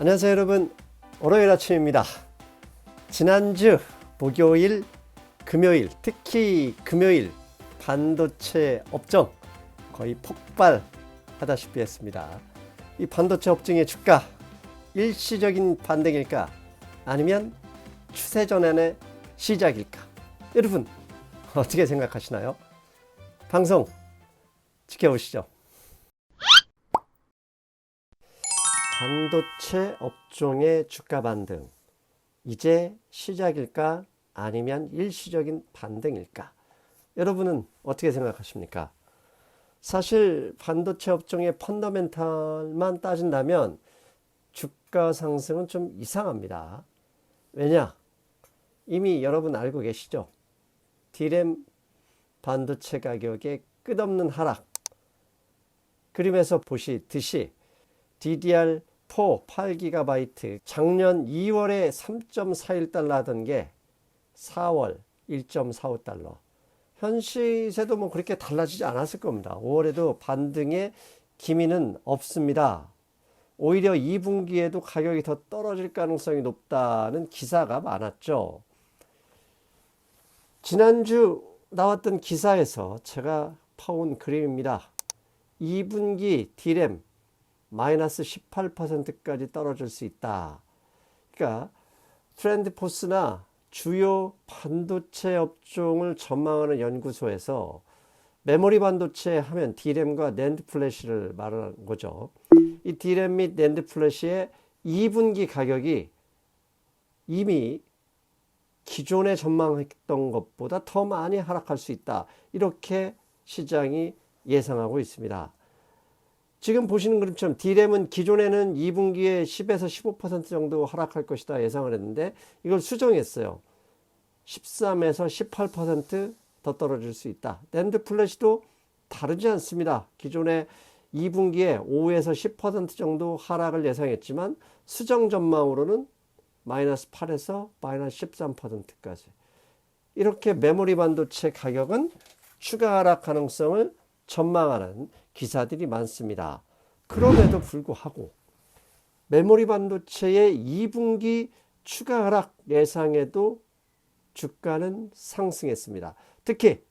안녕하세요 여러분, 월요일 아침입니다. 지난주 목요일, 금요일, 특히 금요일 반도체 업종 거의 폭발하다시피 했습니다. 이 반도체 업종의 주가 일시적인 반등일까 아니면 추세 전환의 시작일까? 여러분 어떻게 생각하시나요? 방송 지켜보시죠. 반도체 업종의 주가 반등, 이제 시작일까 아니면 일시적인 반등일까? 여러분은 어떻게 생각하십니까? 사실 반도체 업종의 펀더멘탈만 따진다면 주가 상승은 좀 이상합니다. 왜냐? 이미 여러분 알고 계시죠? D램 반도체 가격의 끝없는 하락, 그림에서 보시듯이 DDR4 8GB 작년 2월에 3.41달러 하던 게 4월 1.45달러. 현 시세도 뭐 그렇게 달라지지 않았을 겁니다. 5월에도 반등의 기미는 없습니다. 오히려 2분기에도 가격이 더 떨어질 가능성이 높다는 기사가 많았죠. 지난주 나왔던 기사에서 제가 파온 그림입니다. 2분기 D램 마이너스 18%까지 떨어질 수 있다. 그러니까 트렌드포스나 주요 반도체 업종을 전망하는 연구소에서 메모리 반도체 하면 D램과 낸드 플래시를 말하는 거죠. 이 D램 및 낸드 플래시의 2분기 가격이 이미 기존에 전망했던 것보다 더 많이 하락할 수 있다. 이렇게 시장이 예상하고 있습니다. 지금 보시는 그림처럼 D램은 기존에는 2분기에 10에서 15% 정도 하락할 것이다 예상을 했는데 이걸 수정했어요. 13에서 18% 떨어질 수 있다. 낸드 플래시도 다르지 않습니다. 기존에 2분기에 5에서 10% 정도 하락을 예상했지만 수정 전망으로는 마이너스 8에서 마이너스 13%까지. 이렇게 메모리 반도체 가격은 추가 하락 가능성을 전망하는 기사들이 많습니다. 그럼에도 불구하고 메모리 반도체의 2분기 추가 하락 예상에도 주가는 상승했습니다. 특히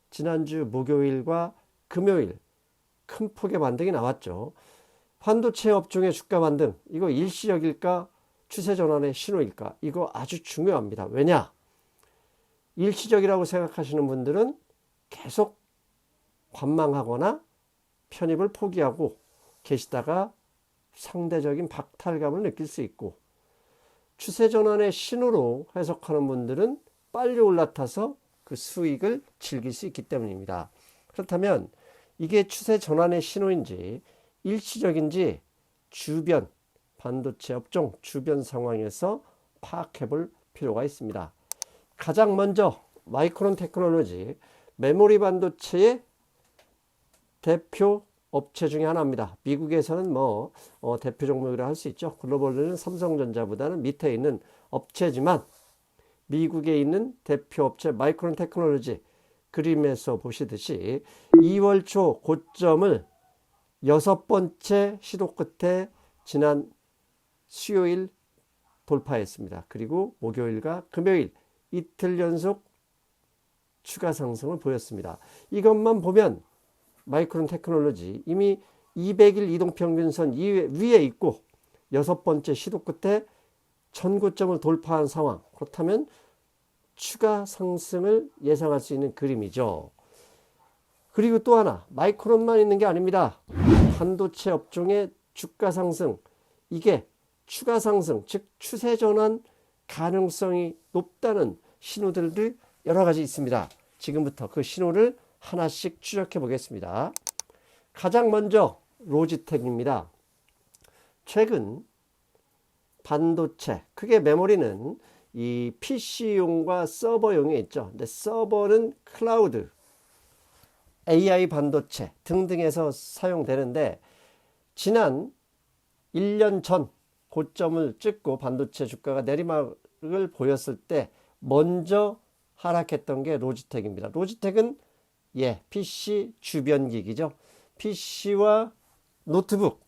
지난주 목요일과 금요일 큰 폭의 반등이 나왔죠. 반도체 업종의 주가 반등, 이거 일시적일까 추세 전환의 신호일까? 이거 아주 중요합니다. 왜냐? 일시적이라고 생각하시는 분들은 계속 관망하거나 편입을 포기하고 계시다가 상대적인 박탈감을 느낄 수 있고, 추세 전환의 신호로 해석하는 분들은 빨리 올라타서 그 수익을 즐길 수 있기 때문입니다. 그렇다면 이게 추세 전환의 신호인지 일시적인지 주변 반도체 업종 주변 상황에서 파악해 볼 필요가 있습니다. 가장 먼저 마이크론 테크놀로지, 메모리 반도체의 대표 업체 중에 하나입니다. 미국에서는 대표 종목이라 할 수 있죠. 글로벌로는 삼성전자보다는 밑에 있는 업체지만 미국에 있는 대표 업체 마이크론 테크놀로지, 그림에서 보시듯이 2월 초 고점을 6번째 시도 끝에 지난 수요일 돌파했습니다. 그리고 목요일과 금요일 이틀 연속 추가 상승을 보였습니다. 이것만 보면 마이크론 테크놀로지 이미 200일 이동평균선 위에 있고 6번째 시도 끝에 전고점을 돌파한 상황. 그렇다면 추가 상승을 예상할 수 있는 그림이죠. 그리고 또 하나, 마이크론만 있는 게 아닙니다. 반도체 업종의 주가 상승, 이게 추가 상승, 즉 추세 전환 가능성이 높다는 신호들이 여러 가지 있습니다. 지금부터 그 신호를 하나씩 추적해 보겠습니다. 가장 먼저 로지텍입니다. 최근 반도체, 크게 메모리는 이 PC용과 서버용이 있죠. 근데 서버는 클라우드, AI 반도체 등등에서 사용되는데 지난 1년 전 고점을 찍고 반도체 주가가 내리막을 보였을 때 먼저 하락했던 게 로지텍입니다. 로지텍은 PC 주변 기기죠. PC와 노트북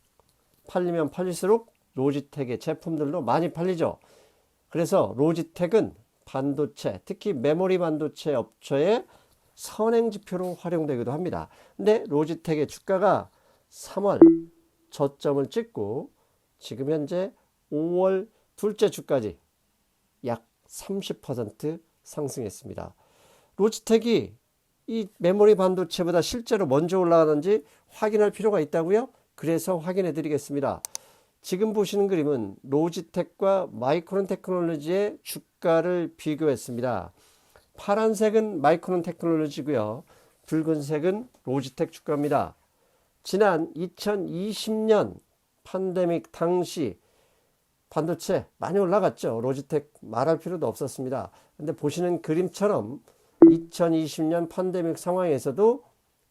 팔리면 팔릴수록 로지텍의 제품들도 많이 팔리죠. 그래서 로지텍은 반도체, 특히 메모리 반도체 업체의 선행지표로 활용되기도 합니다. 근데 로지텍의 주가가 3월 저점을 찍고 지금 현재 5월 둘째 주까지 약 30% 상승했습니다. 로지텍이 이 메모리 반도체보다 실제로 먼저 올라가는지 확인할 필요가 있다고요? 그래서 확인해 드리겠습니다. 지금 보시는 그림은 로지텍과 마이크론 테크놀로지의 주가를 비교했습니다. 파란색은 마이크론 테크놀로지고요. 붉은색은 로지텍 주가입니다. 지난 2020년 팬데믹 당시 반도체 많이 올라갔죠. 로지텍 말할 필요도 없었습니다. 근데 보시는 그림처럼 2020년 팬데믹 상황에서도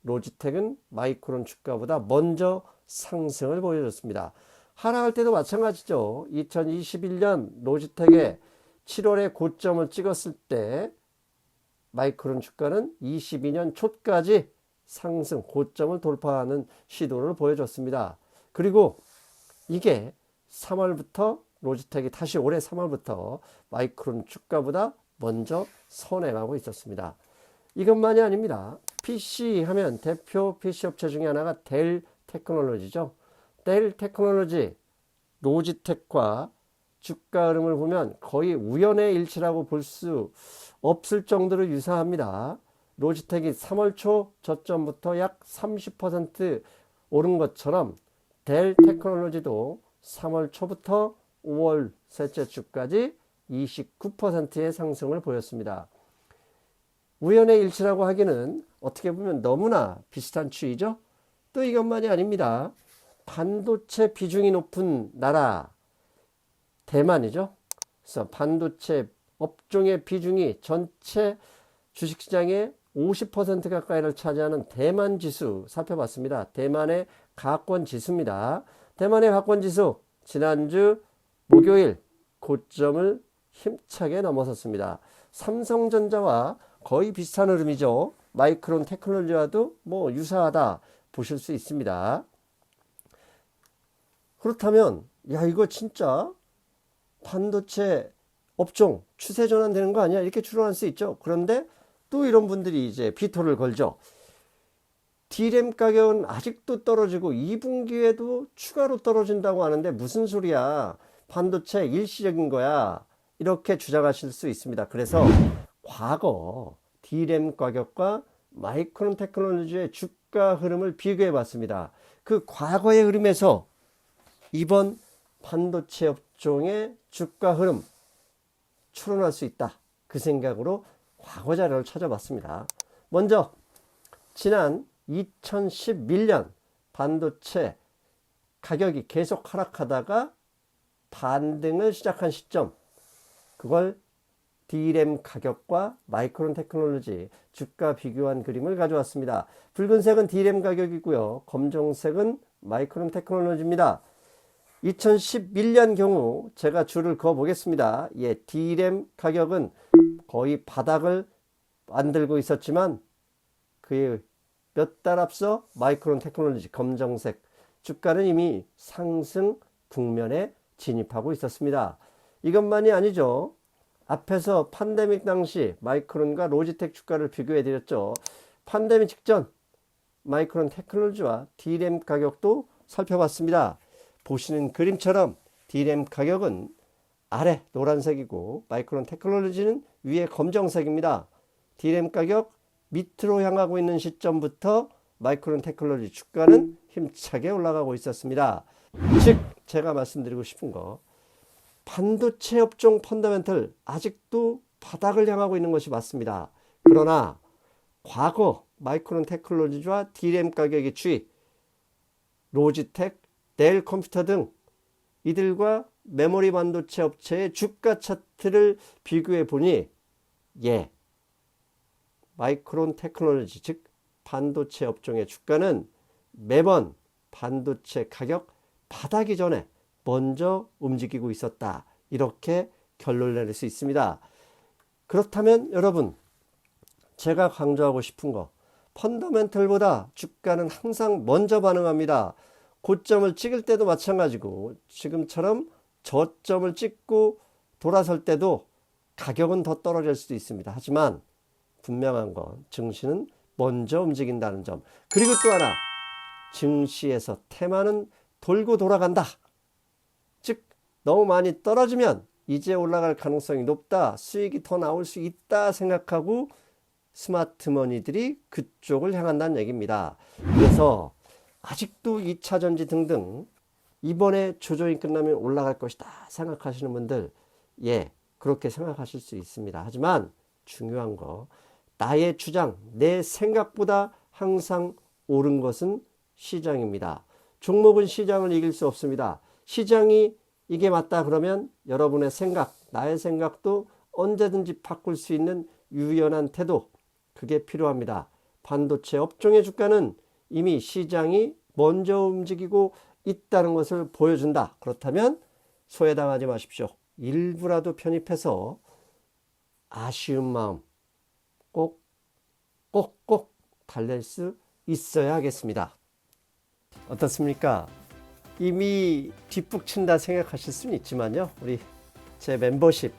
로지텍은 마이크론 주가보다 먼저 상승을 보여줬습니다. 하락할 때도 마찬가지죠. 2021년 로지텍의 7월에 고점을 찍었을 때 마이크론 주가는 22년 초까지 상승 고점을 돌파하는 시도를 보여줬습니다. 그리고 이게 3월부터 로지텍이 다시 올해 3월부터 마이크론 주가보다 먼저 선행하고 있었습니다. 이것만이 아닙니다. PC 하면 대표 PC 업체 중에 하나가 델 테크놀로지죠. 델 테크놀로지, 로지텍과 주가 흐름을 보면 거의 우연의 일치라고 볼 수 없을 정도로 유사합니다. 로지텍이 3월 초 저점부터 약 30% 오른 것처럼 델 테크놀로지도 3월 초부터 5월 셋째 주까지 29%의 상승을 보였습니다. 우연의 일치라고 하기는 어떻게 보면 너무나 비슷한 추이죠. 또 이것만이 아닙니다. 반도체 비중이 높은 나라 대만이죠. 그래서 반도체 업종의 비중이 전체 주식시장의 50% 가까이를 차지하는 대만 지수 살펴봤습니다. 대만의 가권 지수입니다. 대만의 가권 지수 지난주 목요일 고점을 힘차게 넘어섰습니다. 삼성전자와 거의 비슷한 흐름이죠. 마이크론 테크놀로지와도 뭐 유사하다 보실 수 있습니다. 그렇다면 야 이거 진짜 반도체 업종 추세 전환되는 거 아니야? 이렇게 추론할 수 있죠. 그런데 또 이런 분들이 이제 비토를 걸죠. D램 가격은 아직도 떨어지고 2분기에도 추가로 떨어진다고 하는데 무슨 소리야? 반도체 일시적인 거야. 이렇게 주장하실 수 있습니다. 그래서 과거 D램 가격과 마이크론 테크놀로지의 주가 흐름을 비교해 봤습니다. 그 과거의 흐름에서 이번 반도체 업종의 주가 흐름 추론할 수 있다. 그 생각으로 과거 자료를 찾아봤습니다. 먼저 지난 2011년 반도체 가격이 계속 하락하다가 반등을 시작한 시점, 그걸 D램 가격과 마이크론 테크놀로지 주가 비교한 그림을 가져왔습니다. 붉은색은 D램 가격이고요. 검정색은 마이크론 테크놀로지입니다. 2011년 경우 제가 줄을 그어 보겠습니다. 예, D램 가격은 거의 바닥을 만들고 있었지만 그의 몇 달 앞서 마이크론 테크놀로지 검정색 주가는 이미 상승 국면에 진입하고 있었습니다. 이것만이 아니죠. 앞에서 팬데믹 당시 마이크론과 로지텍 주가를 비교해 드렸죠. 팬데믹 직전 마이크론 테크놀로지와 D램 가격도 살펴봤습니다. 보시는 그림처럼 D램 가격은 아래 노란색이고 마이크론 테크놀로지는 위에 검정색입니다. D램 가격 밑으로 향하고 있는 시점부터 마이크론 테크놀로지 주가는 힘차게 올라가고 있었습니다. 즉 제가 말씀드리고 싶은 거, 반도체 업종 펀더멘털 아직도 바닥을 향하고 있는 것이 맞습니다. 그러나 과거 마이크론 테크놀로지와 D램 가격의 추이, 로지텍, 델 컴퓨터 등 이들과 메모리 반도체 업체의 주가 차트를 비교해 보니 예, 마이크론 테크놀로지 즉 반도체 업종의 주가는 매번 반도체 가격 바닥이 전에 먼저 움직이고 있었다. 이렇게 결론을 내릴 수 있습니다. 그렇다면 여러분, 제가 강조하고 싶은 거, 펀더멘털보다 주가는 항상 먼저 반응합니다. 고점을 찍을 때도 마찬가지고 지금처럼 저점을 찍고 돌아설 때도 가격은 더 떨어질 수도 있습니다. 하지만 분명한 건 증시는 먼저 움직인다는 점. 그리고 또 하나, 증시에서 테마는 돌고 돌아간다. 즉 너무 많이 떨어지면 이제 올라갈 가능성이 높다, 수익이 더 나올 수 있다 생각하고 스마트 머니들이 그쪽을 향한다는 얘기입니다. 그래서 아직도 2차 전지 등등 이번에 조정이 끝나면 올라갈 것이다 생각하시는 분들, 예, 그렇게 생각하실 수 있습니다. 하지만 중요한 거, 나의 주장, 내 생각보다 항상 옳은 것은 시장입니다. 종목은 시장을 이길 수 없습니다. 시장이 이게 맞다 그러면 여러분의 생각, 나의 생각도 언제든지 바꿀 수 있는 유연한 태도, 그게 필요합니다. 반도체 업종의 주가는 이미 시장이 먼저 움직이고 있다는 것을 보여준다. 그렇다면 소외당하지 마십시오. 일부라도 편입해서 아쉬운 마음 꼭 달랠 수 있어야 하겠습니다. 어떻습니까? 이미 뒷북 친다 생각하실 수는 있지만요, 우리 제 멤버십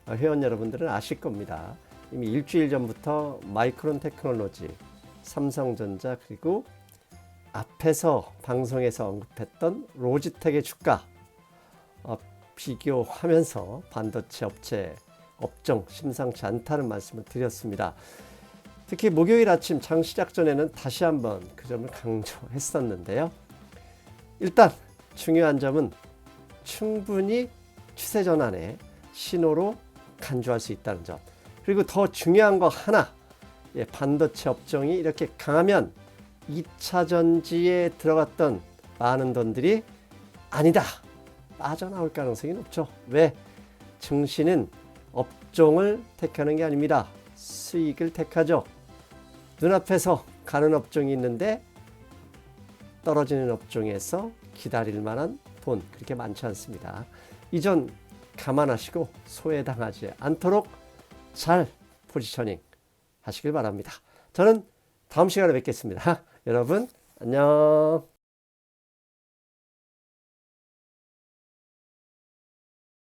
회원 여러분들은 아실 겁니다. 이미 일주일 전부터 마이크론 테크놀로지, 삼성전자, 그리고 앞에서 방송에서 언급했던 로지텍의 주가 비교하면서 반도체 업체 업종 심상치 않다는 말씀을 드렸습니다. 특히 목요일 아침 장 시작 전에는 다시 한번 그 점을 강조했었는데요. 일단 중요한 점은 충분히 추세 전환의 신호로 간주할 수 있다는 점. 그리고 더 중요한 거 하나, 반도체 업종이 이렇게 강하면 2차 전지에 들어갔던 많은 돈들이 아니다, 빠져나올 가능성이 높죠. 왜? 증시는 업종을 택하는 게 아닙니다. 수익을 택하죠. 눈앞에서 가는 업종이 있는데 떨어지는 업종에서 기다릴 만한 돈 그렇게 많지 않습니다. 이 점 감안하시고 소외당하지 않도록 잘 포지셔닝 하시길 바랍니다. 저는 다음 시간에 뵙겠습니다. 여러분 안녕.